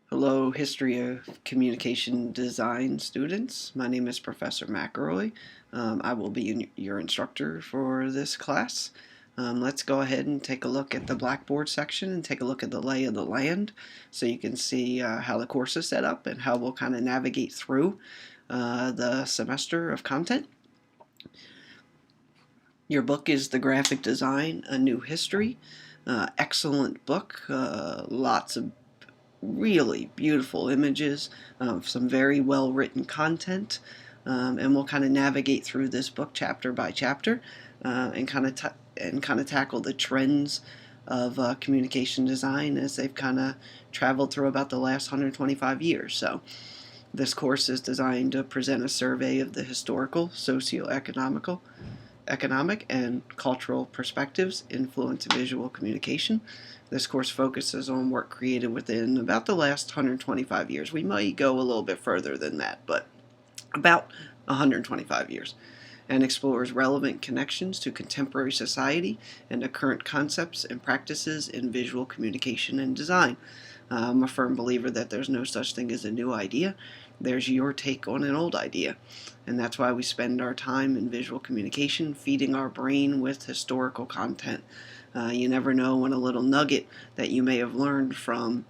Hello, History of Communication Design students. My name is Professor McElroy. I will be your instructor for this class. Let's go ahead and take a look at the Blackboard section and take a look at the lay of the land so you can see how the course is set up and how we'll kind of navigate through the semester of content. Your book is The Graphic Design, A New History. Excellent book, lots of really beautiful images, some very well written content, and we'll kind of navigate through this book chapter by chapter and kind of tackle the trends of communication design as they've kind of traveled through about the last 125 years. So this course is designed to present a survey of the historical, socio-economical, economic, and cultural perspectives influence visual communication. This course focuses on work created within about the last 125 years. We might go a little bit further than that, but about 125 years, and explores relevant connections to contemporary society and to current concepts and practices in visual communication and design. I'm a firm believer that there's no such thing as a new idea. There's your take on an old idea. And that's why we spend our time in visual communication, feeding our brain with historical content. You never know when a little nugget that you may have learned from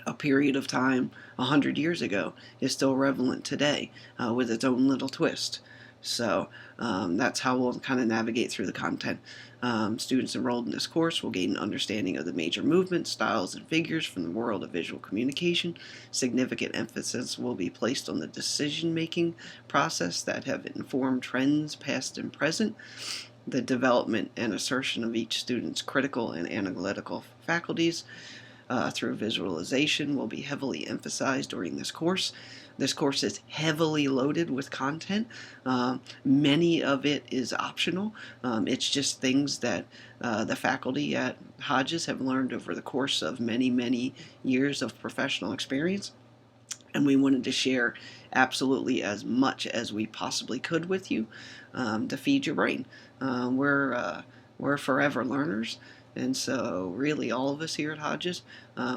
a period of time 100 years ago is still relevant today with its own little twist. So that's how we'll kind of navigate through the content. Students enrolled in this course will gain an understanding of the major movements, styles, and figures from the world of visual communication. Significant emphasis will be placed on the decision-making process that have informed trends past and present. The development and assertion of each student's critical and analytical faculties through visualization will be heavily emphasized during this course. This course is heavily loaded with content. Many of it is optional. It's just things that the faculty at Hodges have learned over the course of many, many years of professional experience. And we wanted to share absolutely as much as we possibly could with you to feed your brain. We're forever learners. And so really all of us here at Hodges,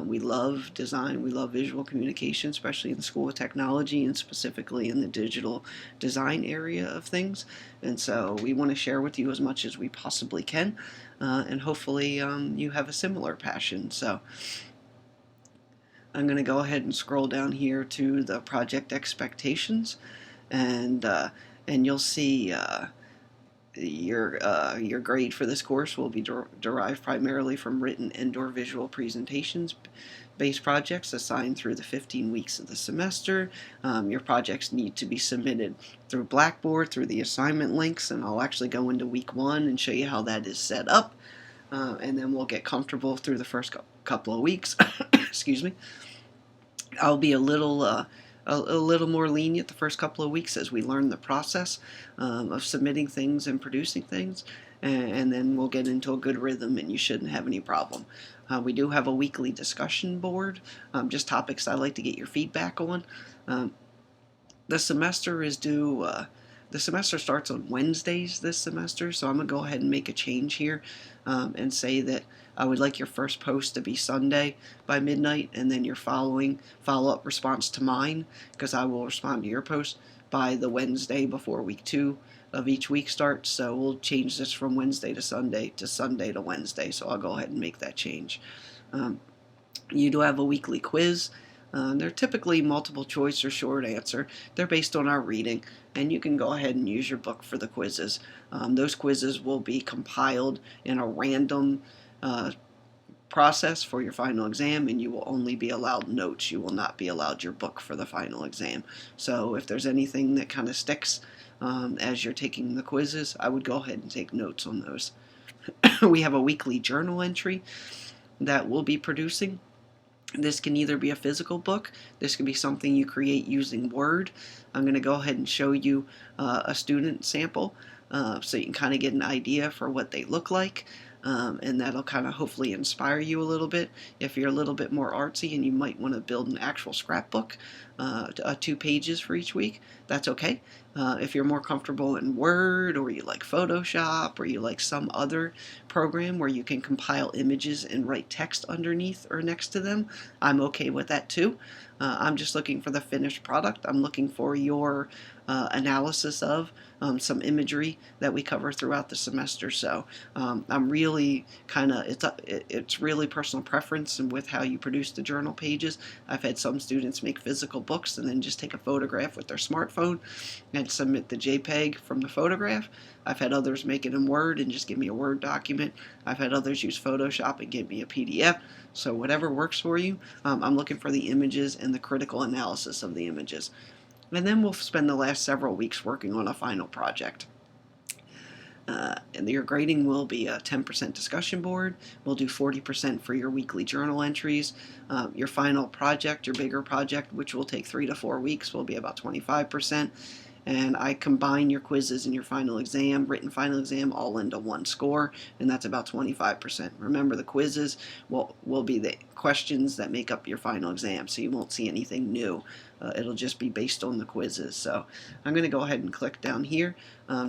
we love design, we love visual communication, especially in the School of Technology and specifically in the digital design area of things. And so we want to share with you as much as we possibly can, and hopefully you have a similar passion. So I'm going to go ahead and scroll down here to the project expectations, and you'll see your grade for this course will be derived primarily from written indoor visual presentations based projects assigned through the 15 weeks of the semester. Your projects need to be submitted through Blackboard, through the assignment links, and I'll actually go into week 1 and show you how that is set up, and then we'll get comfortable through the first couple of weeks. Excuse me. I'll be a little more lenient the first couple of weeks as we learn the process of submitting things and producing things, and then we'll get into a good rhythm and you shouldn't have any problem. We do have a weekly discussion board, just topics I like to get your feedback on. The semester is due. The semester starts on Wednesdays this semester, so I'm going to go ahead and make a change here and say that I would like your first post to be Sunday by midnight, and then your follow-up response to mine, because I will respond to your post by the Wednesday before week 2 of each week starts. So we'll change this from Wednesday to Sunday to Wednesday, so I'll go ahead and make that change. You do have a weekly quiz. They're typically multiple choice or short answer. They're based on our reading, and you can go ahead and use your book for the quizzes. Those quizzes will be compiled in a random process for your final exam, and you will only be allowed notes. You will not be allowed your book for the final exam. So if there's anything that kind of sticks as you're taking the quizzes, I would go ahead and take notes on those. We have a weekly journal entry that we'll be producing. This can either be a physical book, this can be something you create using Word. I'm going to go ahead and show you a student sample so you can kind of get an idea for what they look like. And that'll kind of hopefully inspire you a little bit. If you're a little bit more artsy and you might want to build an actual scrapbook, 2 pages for each week, that's okay. If you're more comfortable in Word, or you like Photoshop, or you like some other program where you can compile images and write text underneath or next to them, I'm okay with that too. I'm just looking for the finished product. I'm looking for your analysis of some imagery that we cover throughout the semester. So I'm really it's really personal preference and with how you produce the journal pages. I've had some students make physical books and then just take a photograph with their smartphone and submit the JPEG from the photograph. I've had others make it in Word and just give me a Word document. I've had others use Photoshop and give me a PDF. So whatever works for you, I'm looking for the images and the critical analysis of the images. And then we'll spend the last several weeks working on a final project. And your grading will be a 10% discussion board. We'll do 40% for your weekly journal entries. Your final project, your bigger project, which will take 3 to 4 weeks, will be about 25%. And I combine your quizzes and your final exam, written final exam, all into one score, and that's about 25%. Remember, the quizzes will be the questions that make up your final exam, so you won't see anything new. It'll just be based on the quizzes. So I'm going to go ahead and click down here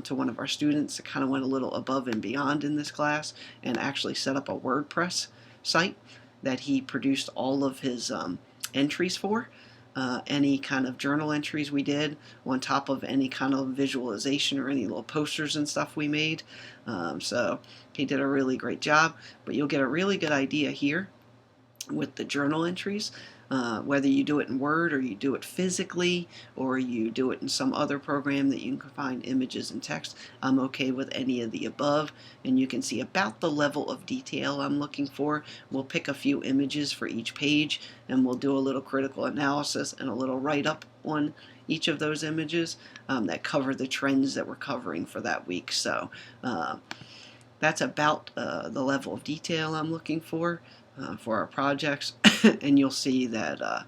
to one of our students that kind of went a little above and beyond in this class and actually set up a WordPress site that he produced all of his entries for. Any kind of journal entries we did on top of any kind of visualization or any little posters and stuff we made. So he did a really great job, but you'll get a really good idea here with the journal entries. Whether you do it in Word or you do it physically or you do it in some other program that you can find images and text, I'm okay with any of the above, and you can see about the level of detail I'm looking for. We'll pick a few images for each page and we'll do a little critical analysis and a little write-up on each of those images that cover the trends that we're covering for that week. So that's about the level of detail I'm looking for our projects. And you'll see that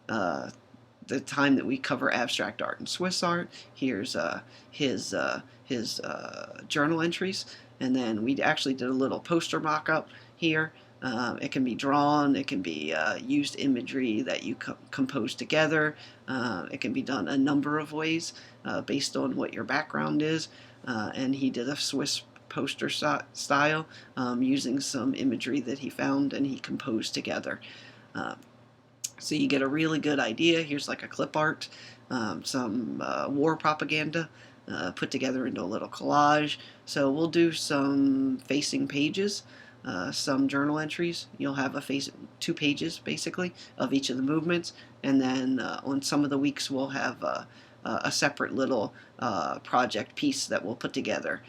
the time that we cover abstract art and Swiss art, here's his journal entries, and then we actually did a little poster mock-up here. It can be drawn, it can be used imagery that you compose together. It can be done a number of ways based on what your background is, and he did a Swiss poster style using some imagery that he found and he composed together. So you get a really good idea. Here's like a clip art, some war propaganda put together into a little collage. So we'll do some facing pages, some journal entries. You'll have 2 pages basically of each of the movements, and then on some of the weeks we'll have a separate little project piece that we'll put together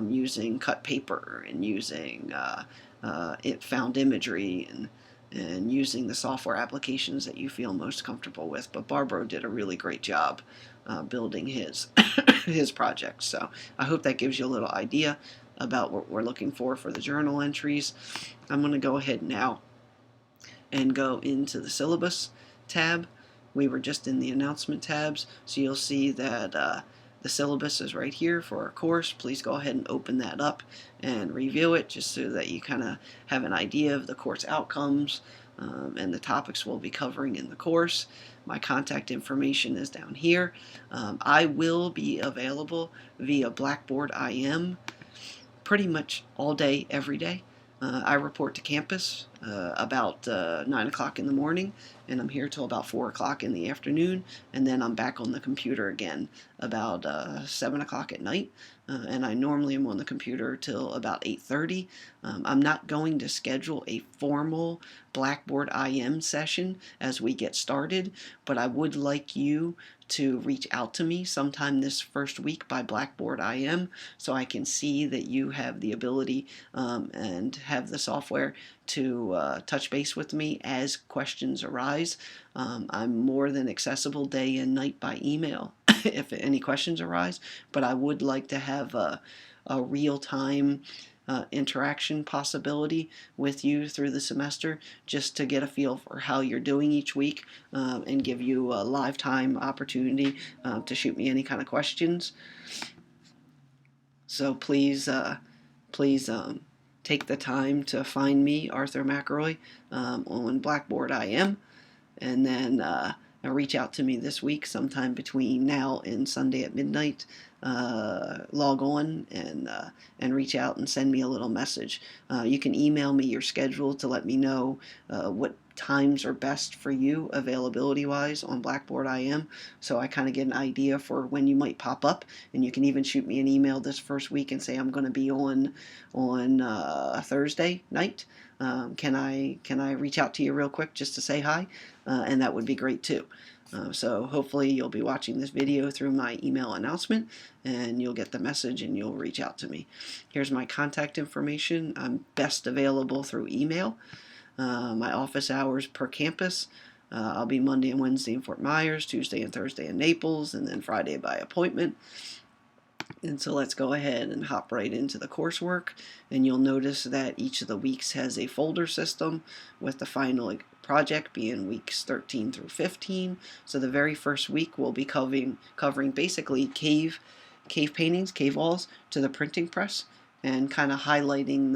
using cut paper and using found imagery and using the software applications that you feel most comfortable with. But Barbaro did a really great job building his his project. So I hope that gives you a little idea about what we're looking for the journal entries. I'm going to go ahead now and go into the syllabus tab. We were just in the announcement tabs, so you'll see that the syllabus is right here for our course. Please go ahead and open that up and review it just so that you kind of have an idea of the course outcomes and the topics we'll be covering in the course. My contact information is down here. I will be available via Blackboard IM pretty much all day, every day. I report to campus about 9 o'clock in the morning, and I'm here till about 4 o'clock in the afternoon, and then I'm back on the computer again about 7 o'clock at night, and I normally am on the computer till about 8:30. I'm not going to schedule a formal Blackboard IM session as we get started, but I would like you to reach out to me sometime this first week by Blackboard IM so I can see that you have the ability and have the software to touch base with me as questions arise. I'm more than accessible day and night by email if any questions arise, but I would like to have a real-time interaction possibility with you through the semester just to get a feel for how you're doing each week and give you a live time opportunity to shoot me any kind of questions. So please take the time to find me, Arthur McElroy, on Blackboard IM, and then reach out to me this week sometime between now and Sunday at midnight. Log on and reach out and send me a little message. You can email me your schedule to let me know what times are best for you availability wise on Blackboard IM, so I kind of get an idea for when you might pop up. And you can even shoot me an email this first week and say I'm going to be on a Thursday night. Can I reach out to you real quick just to say hi? And that would be great too. So hopefully you'll be watching this video through my email announcement, and you'll get the message and you'll reach out to me. Here's my contact information. I'm best available through email. My office hours per campus. I'll be Monday and Wednesday in Fort Myers, Tuesday and Thursday in Naples, and then Friday by appointment. And so let's go ahead and hop right into the coursework. And you'll notice that each of the weeks has a folder system, with the final project being weeks 13 through 15. So the very first week we'll be covering basically cave paintings, cave walls to the printing press, and kind of highlighting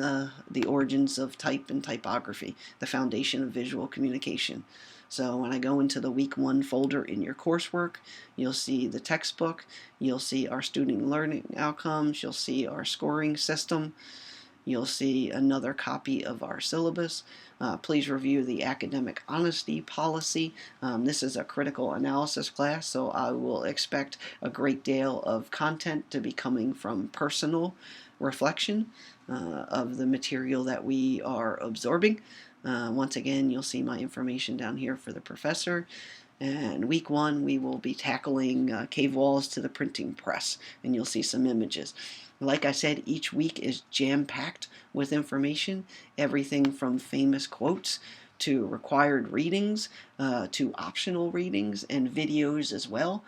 the origins of type and typography, the foundation of visual communication. So when I go into the week 1 folder in your coursework, you'll see the textbook, you'll see our student learning outcomes, you'll see our scoring system, you'll see another copy of our syllabus. Please review the academic honesty policy. This is a critical analysis class, so I will expect a great deal of content to be coming from personal reflection of the material that we are absorbing. Once again, you'll see my information down here for the professor. And week 1, we will be tackling cave walls to the printing press, and you'll see some images. Like I said, each week is jam-packed with information, everything from famous quotes to required readings to optional readings and videos as well.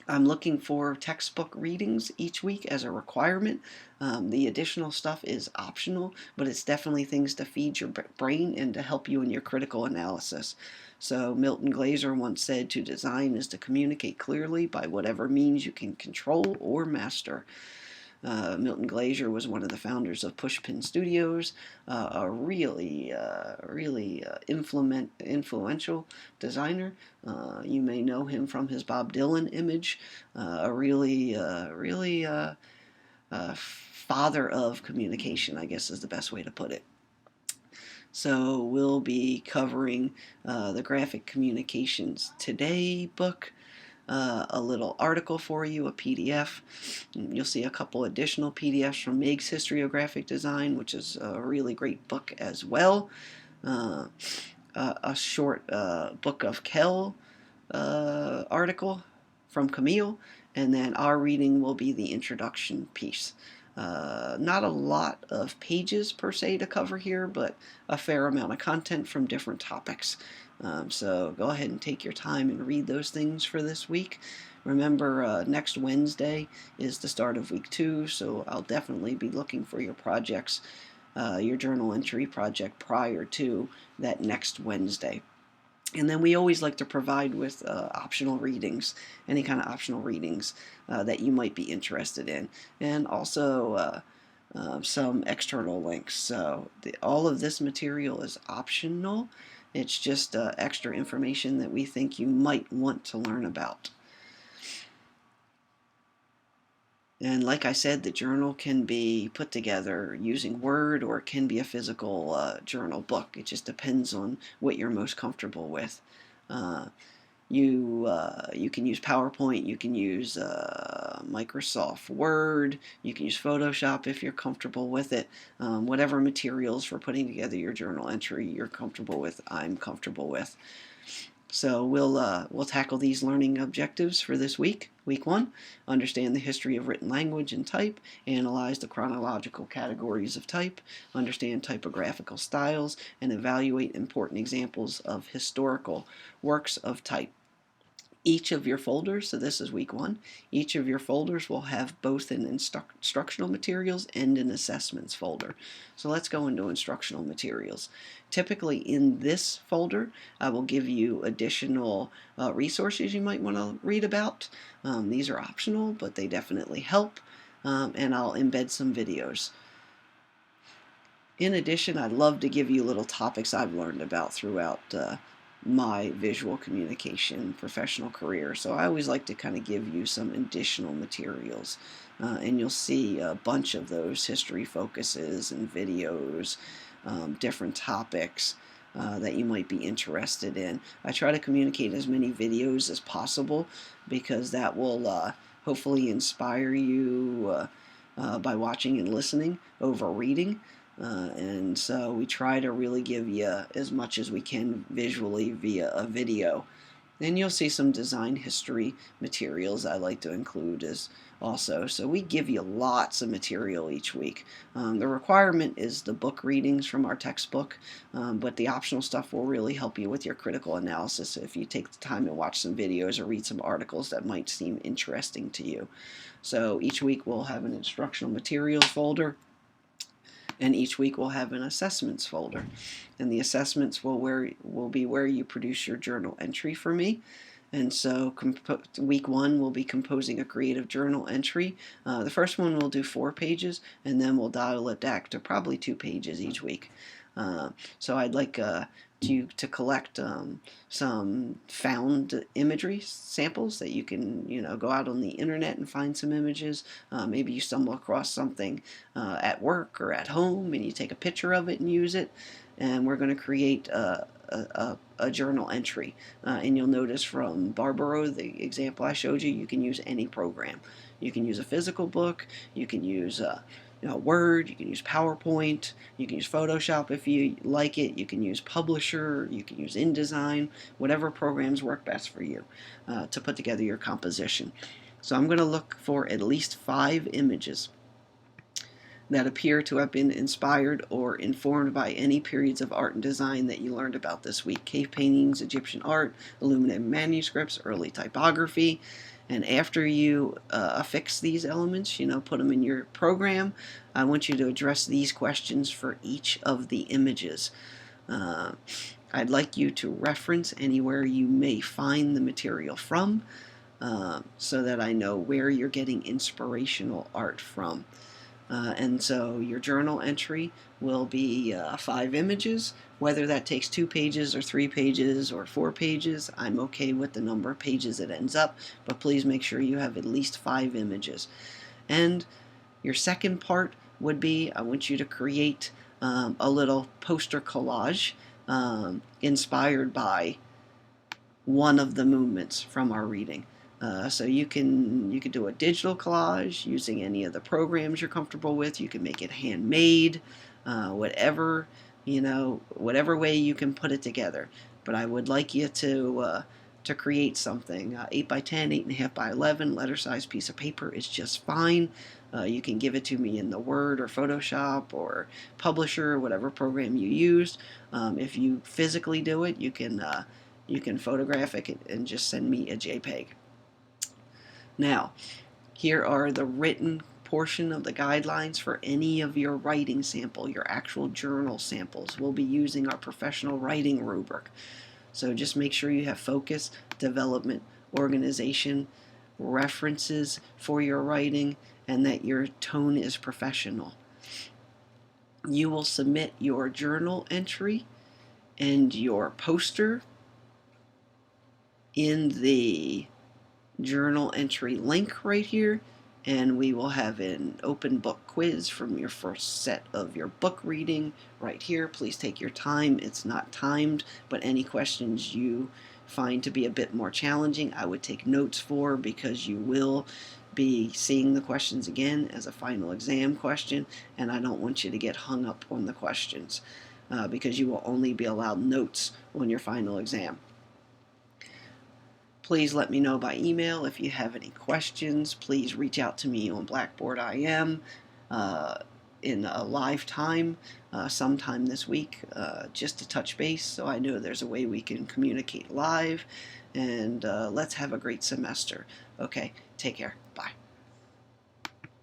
I'm looking for textbook readings each week as a requirement. The additional stuff is optional, but it's definitely things to feed your brain and to help you in your critical analysis. So Milton Glaser once said, "To design is to communicate clearly by whatever means you can control or master." Milton Glaser was one of the founders of Pushpin Studios, a really influential designer. You may know him from his Bob Dylan image, a really father of communication, I guess is the best way to put it. So we'll be covering the Graphic Communications Today book, a little article for you, a PDF. You'll see a couple additional PDFs from Meg's History of Graphic Design, which is a really great book as well. A short Book of Kell article from Camille, and then our reading will be the introduction piece. Not a lot of pages per se to cover here, but a fair amount of content from different topics. So go ahead and take your time and read those things for this week. Remember, next Wednesday is the start of week 2, so I'll definitely be looking for your projects, your journal entry project prior to that next Wednesday. And then we always like to provide with optional readings, any kind of optional readings that you might be interested in, and also some external links. So all of this material is optional. It's just extra information that we think you might want to learn about. And like I said, the journal can be put together using Word, or it can be a physical journal book. It just depends on what you're most comfortable with. You can use PowerPoint, you can use Microsoft Word, you can use Photoshop if you're comfortable with it. Whatever materials for putting together your journal entry you're comfortable with, I'm comfortable with. So we'll tackle these learning objectives for this week. Week 1, understand the history of written language and type, analyze the chronological categories of type, understand typographical styles, and evaluate important examples of historical works of type. Each of your folders, so this is week 1, each of your folders will have both an instructional materials and an assessments folder. So let's go into instructional materials. Typically in this folder, I will give you additional resources you might want to read about. These are optional, but they definitely help, and I'll embed some videos. In addition, I'd love to give you little topics I've learned about throughout my visual communication professional career. So I always like to kind of give you some additional materials. And you'll see a bunch of those history focuses and videos, different topics that you might be interested in. I try to communicate as many videos as possible because that will hopefully inspire you by watching and listening over reading. And so we try to really give you as much as we can visually via a video. And you'll see some design history materials I like to include as also. So we give you lots of material each week. The requirement is the book readings from our textbook, but the optional stuff will really help you with your critical analysis if you take the time to watch some videos or read some articles that might seem interesting to you. So each week we'll have an instructional materials folder, and each week we'll have an assessments folder. And the assessments will be where you produce your journal entry for me. And so week 1 we'll be composing a creative journal entry. The first one we'll do 4 pages, and then we'll dial it back to probably 2 pages each week. So I'd like you to collect some found imagery samples that you can go out on the internet and find some images. Maybe you stumble across something at work or at home and you take a picture of it and use it. And we're going to create a journal entry. And you'll notice from Barbaro, the example I showed you, you can use any program. You can use a physical book, you can use Word, you can use PowerPoint, you can use Photoshop if you like it, you can use Publisher, you can use InDesign, whatever programs work best for you to put together your composition. So I'm going to look for at least 5 images that appear to have been inspired or informed by any periods of art and design that you learned about this week. Cave paintings, Egyptian art, illuminated manuscripts, early typography. And after you affix these elements, put them in your program, I want you to address these questions for each of the images. I'd like you to reference anywhere you may find the material from so that I know where you're getting inspirational art from. And so your journal entry will be 5 images. Whether that takes 2 pages or 3 pages or 4 pages, I'm okay with the number of pages it ends up, but please make sure you have at least 5 images. And your second part would be, I want you to create a little poster collage inspired by one of the movements from our reading. So you can do a digital collage using any of the programs you're comfortable with. You can make it handmade, whatever way you can put it together. But I would like you to create something. 8 by 10, 8.5 by 11, letter size piece of paper is just fine. You can give it to me in the Word or Photoshop or Publisher, or whatever program you use. If you physically do it, you can photograph it and just send me a JPEG. Now, here are the written portion of the guidelines for any of your writing sample, your actual journal samples. We'll be using our professional writing rubric. So just make sure you have focus, development, organization, references for your writing, and that your tone is professional. You will submit your journal entry and your poster in the journal entry link right here, and we will have an open book quiz from your first set of your book reading right here. Please take your time. It's not timed, but any questions you find to be a bit more challenging, I would take notes for, because you will be seeing the questions again as a final exam question, and I don't want you to get hung up on the questions because you will only be allowed notes on your final exam. Please let me know by email if you have any questions. Please reach out to me on Blackboard IM in a live time sometime this week just to touch base so I know there's a way we can communicate live. And let's have a great semester. Okay, take care. Bye.